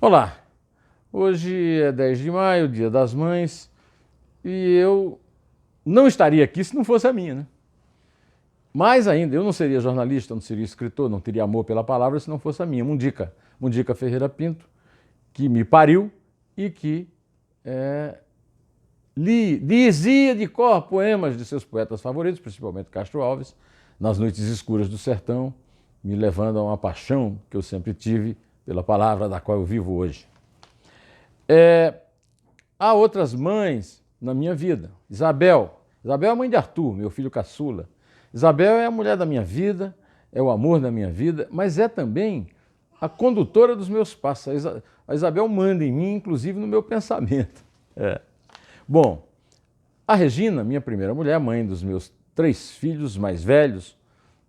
Olá, hoje é 10 de maio, Dia das Mães, e eu não estaria aqui se não fosse a minha, né? Mais ainda, eu não seria jornalista, não seria escritor, não teria amor pela palavra se não fosse a minha, Mundica Ferreira Pinto, que me pariu e que dizia de cor poemas de seus poetas favoritos, principalmente Castro Alves, nas noites escuras do sertão, me levando a uma paixão que eu sempre tive pela palavra da qual eu vivo hoje. Há outras mães na minha vida. Isabel é a mãe de Arthur, meu filho caçula. Isabel é a mulher da minha vida, é o amor da minha vida, mas é também a condutora dos meus passos. A Isabel manda em mim, inclusive no meu pensamento. Bom, a Regina, minha primeira mulher, mãe dos meus 3 filhos mais velhos,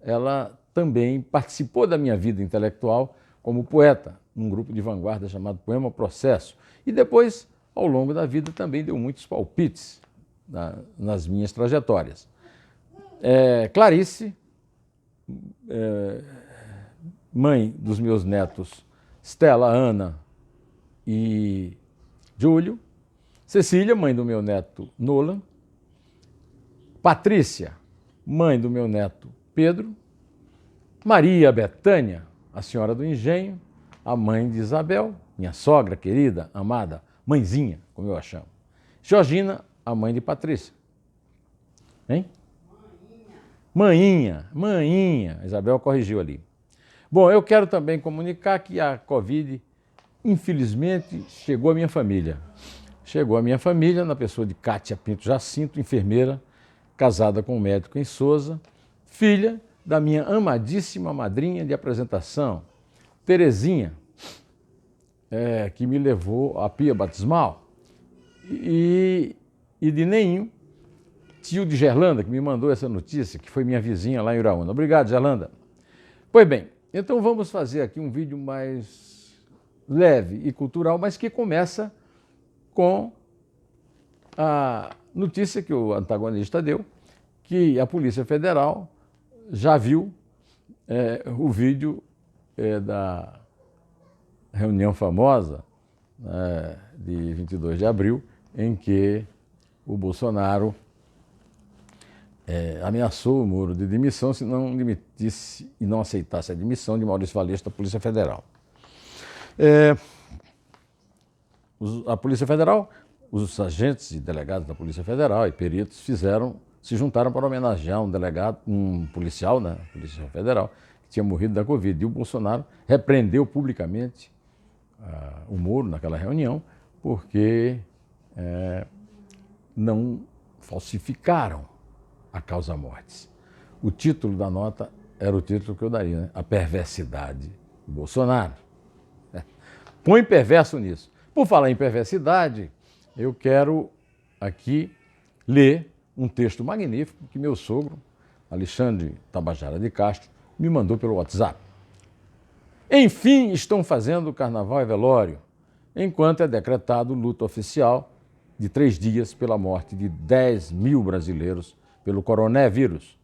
ela também participou da minha vida intelectual como poeta, num grupo de vanguarda chamado Poema Processo. E depois, ao longo da vida, também deu muitos palpites nas minhas trajetórias. Clarice, mãe dos meus netos Stella, Ana e Júlio. Cecília, mãe do meu neto Nolan. Patrícia, mãe do meu neto Pedro. Maria Bethânia, a senhora do engenho, a mãe de Isabel, minha sogra querida, amada, mãezinha, como eu a chamo. Georgina, a mãe de Patrícia. Hein? Manhinha, Isabel corrigiu ali. Bom, eu quero também comunicar que a Covid, infelizmente, chegou à minha família. Chegou à minha família na pessoa de Cátia Pinto Jacinto, enfermeira, casada com um médico em Sousa, filha da minha amadíssima madrinha de apresentação, Terezinha, que me levou à pia batismal, e de Neinho, tio de Gerlanda, que me mandou essa notícia, que foi minha vizinha lá em Uraúna. Obrigado, Gerlanda. Pois bem, então vamos fazer aqui um vídeo mais leve e cultural, mas que começa com a notícia que o antagonista deu, que a Polícia Federal já viu o vídeo da reunião famosa de 22 de abril, em que o Bolsonaro ameaçou o Moro de demissão se não demitisse e não aceitasse a demissão de Maurício Valeixo da Polícia Federal. A Polícia Federal, os agentes e delegados da Polícia Federal e peritos se juntaram para homenagear um delegado, um policial da Polícia Federal, que tinha morrido da Covid. E o Bolsonaro repreendeu publicamente o Moro naquela reunião, porque não falsificaram a causa-mortes. O título da nota era o título que eu daria, né? A perversidade do Bolsonaro. Põe perverso nisso. Por falar em perversidade, eu quero aqui ler um texto magnífico que meu sogro, Alexandre Tabajara de Castro, me mandou pelo WhatsApp. Enfim, estão fazendo carnaval e velório, enquanto é decretado luto oficial de 3 dias pela morte de 10 mil brasileiros pelo coronavírus,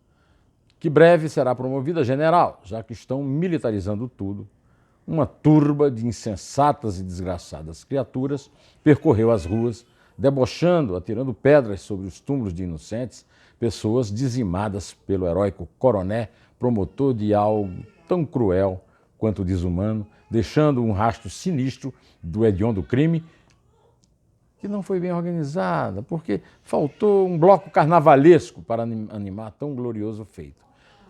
que breve será promovida general, já que estão militarizando tudo. Uma turba de insensatas e desgraçadas criaturas percorreu as ruas, debochando, atirando pedras sobre os túmulos de inocentes, pessoas dizimadas pelo heróico coroné, promotor de algo tão cruel quanto desumano, deixando um rastro sinistro do hediondo crime, que não foi bem organizada, porque faltou um bloco carnavalesco para animar tão glorioso feito.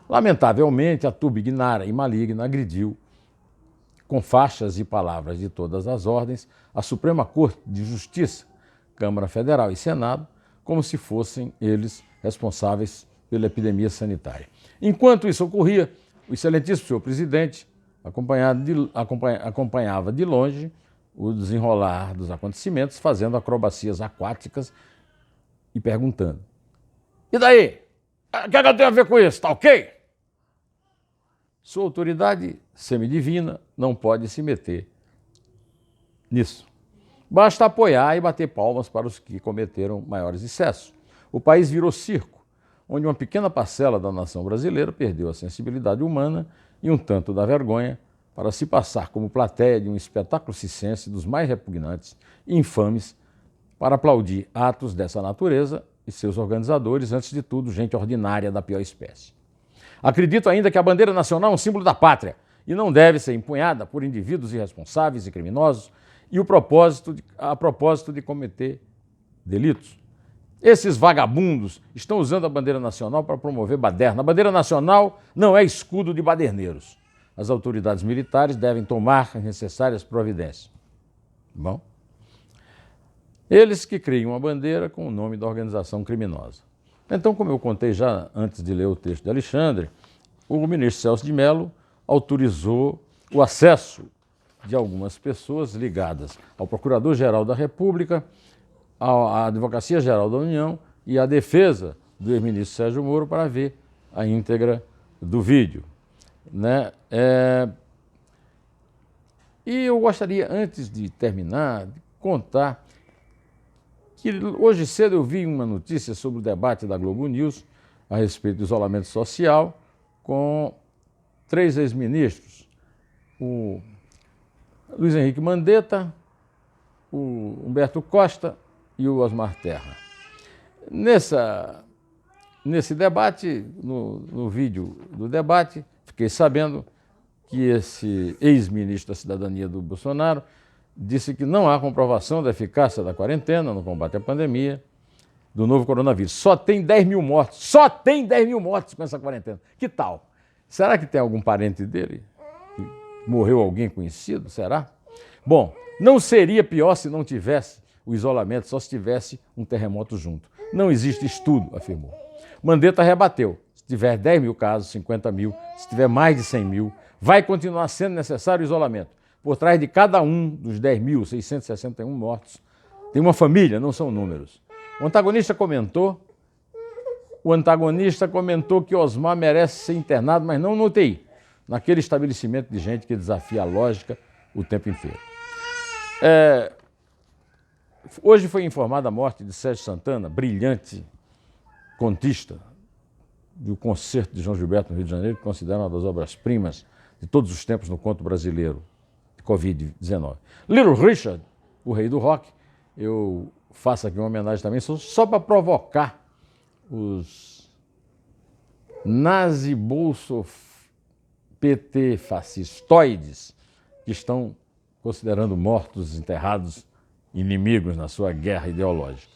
Lamentavelmente, a turba ignara e maligna agrediu, com faixas e palavras de todas as ordens, a Suprema Corte de Justiça, Câmara Federal e Senado, como se fossem eles responsáveis pela epidemia sanitária. Enquanto isso ocorria, o excelentíssimo senhor presidente acompanhava de longe o desenrolar dos acontecimentos, fazendo acrobacias aquáticas e perguntando: e daí? O que eu tenho a ver com isso? Tá ok? Sua autoridade semidivina não pode se meter nisso. Basta apoiar e bater palmas para os que cometeram maiores excessos. O país virou circo, onde uma pequena parcela da nação brasileira perdeu a sensibilidade humana e um tanto da vergonha para se passar como plateia de um espetáculo circense dos mais repugnantes e infames, para aplaudir atos dessa natureza e seus organizadores, antes de tudo, gente ordinária da pior espécie. Acredito ainda que a bandeira nacional é um símbolo da pátria e não deve ser empunhada por indivíduos irresponsáveis e criminosos a propósito de cometer delitos. Esses vagabundos estão usando a bandeira nacional para promover baderna. A bandeira nacional não é escudo de baderneiros. As autoridades militares devem tomar as necessárias providências. Bom, eles que criam a bandeira com o nome da organização criminosa. Então, como eu contei já antes de ler o texto de Alexandre, o ministro Celso de Mello autorizou o acesso de algumas pessoas ligadas ao Procurador-Geral da República, à Advocacia-Geral da União e à defesa do ex-ministro Sérgio Moro para ver a íntegra do vídeo, né? E eu gostaria, antes de terminar, de contar que hoje cedo eu vi uma notícia sobre o debate da Globo News a respeito do isolamento social com 3 ex-ministros, o Luiz Henrique Mandetta, o Humberto Costa e o Osmar Terra. Nesse debate, no vídeo do debate, fiquei sabendo que esse ex-ministro da Cidadania do Bolsonaro disse que não há comprovação da eficácia da quarentena no combate à pandemia do novo coronavírus. Só tem 10 mil mortos. Só tem 10 mil mortos com essa quarentena. Que tal? Será que tem algum parente dele? Que morreu alguém conhecido? Será? Bom, não seria pior se não tivesse o isolamento, só se tivesse um terremoto junto. Não existe estudo, afirmou. Mandetta rebateu. Se tiver 10 mil casos, 50 mil, se tiver mais de 100 mil, vai continuar sendo necessário o isolamento. Por trás de cada um dos 10.661 mortos, tem uma família, não são números. O antagonista comentou que Osmar merece ser internado, mas não no UTI, naquele estabelecimento de gente que desafia a lógica o tempo inteiro. Hoje foi informada a morte de Sérgio Santana, brilhante contista do concerto de João Gilberto no Rio de Janeiro, que considera uma das obras-primas de todos os tempos no conto brasileiro. Covid-19. Little Richard, o rei do rock, eu faço aqui uma homenagem também, só para provocar os nazi-bolso-PT fascistoides que estão considerando mortos, enterrados, inimigos na sua guerra ideológica.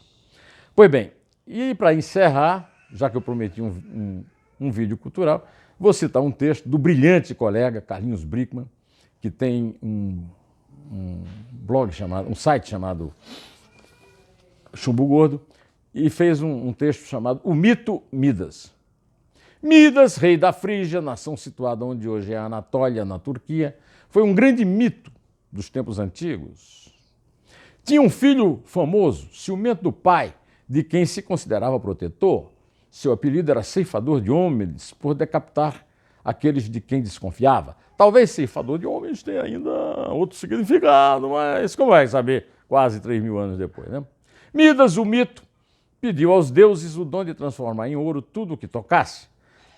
Pois bem, e para encerrar, já que eu prometi um vídeo cultural, vou citar um texto do brilhante colega Carlinhos Brickman, que tem um site chamado Chumbo Gordo, e fez um texto chamado O Mito Midas. Midas, rei da Frígia, nação situada onde hoje é a Anatólia, na Turquia, foi um grande mito dos tempos antigos. Tinha um filho famoso, ciumento do pai, de quem se considerava protetor. Seu apelido era ceifador de homens, por decapitar aqueles de quem desconfiava. Talvez ceifador de homens tenha ainda outro significado, mas como vai saber quase 3 mil anos depois, né? Midas, o mito, pediu aos deuses o dom de transformar em ouro tudo o que tocasse.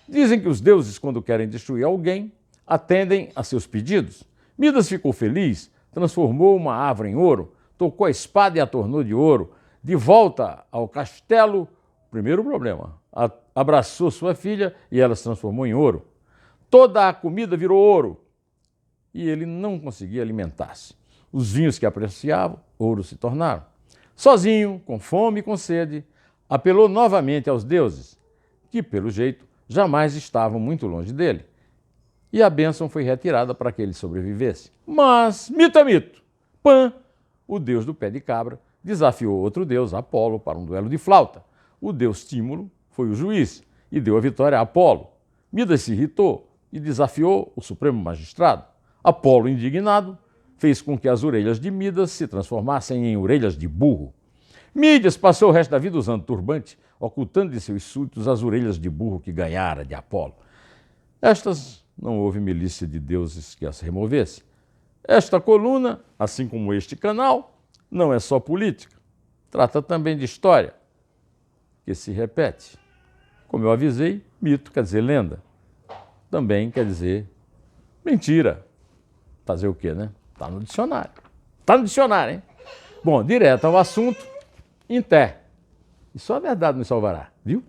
Dizem que os deuses, quando querem destruir alguém, atendem a seus pedidos. Midas ficou feliz, transformou uma árvore em ouro, tocou a espada e a tornou de ouro. De volta ao castelo, primeiro problema, abraçou sua filha e ela se transformou em ouro. Toda a comida virou ouro e ele não conseguia alimentar-se. Os vinhos que apreciava, ouro se tornaram. Sozinho, com fome e com sede, apelou novamente aos deuses, que, pelo jeito, jamais estavam muito longe dele. E a bênção foi retirada para que ele sobrevivesse. Mas, mito é mito. Pan, o deus do pé de cabra, desafiou outro deus, Apolo, para um duelo de flauta. O deus Tímulo foi o juiz e deu a vitória a Apolo. Midas se irritou e desafiou o Supremo Magistrado. Apolo, indignado, fez com que as orelhas de Midas se transformassem em orelhas de burro. Midas passou o resto da vida usando turbante, ocultando de seus súditos as orelhas de burro que ganhara de Apolo. Estas não houve milícia de deuses que as removesse. Esta coluna, assim como este canal, não é só política, trata também de história, que se repete. Como eu avisei, mito quer dizer lenda. Também quer dizer mentira. Fazer o quê, né? Está no dicionário. Está no dicionário, hein? Bom, direto ao assunto, em té. E só a verdade nos salvará, viu?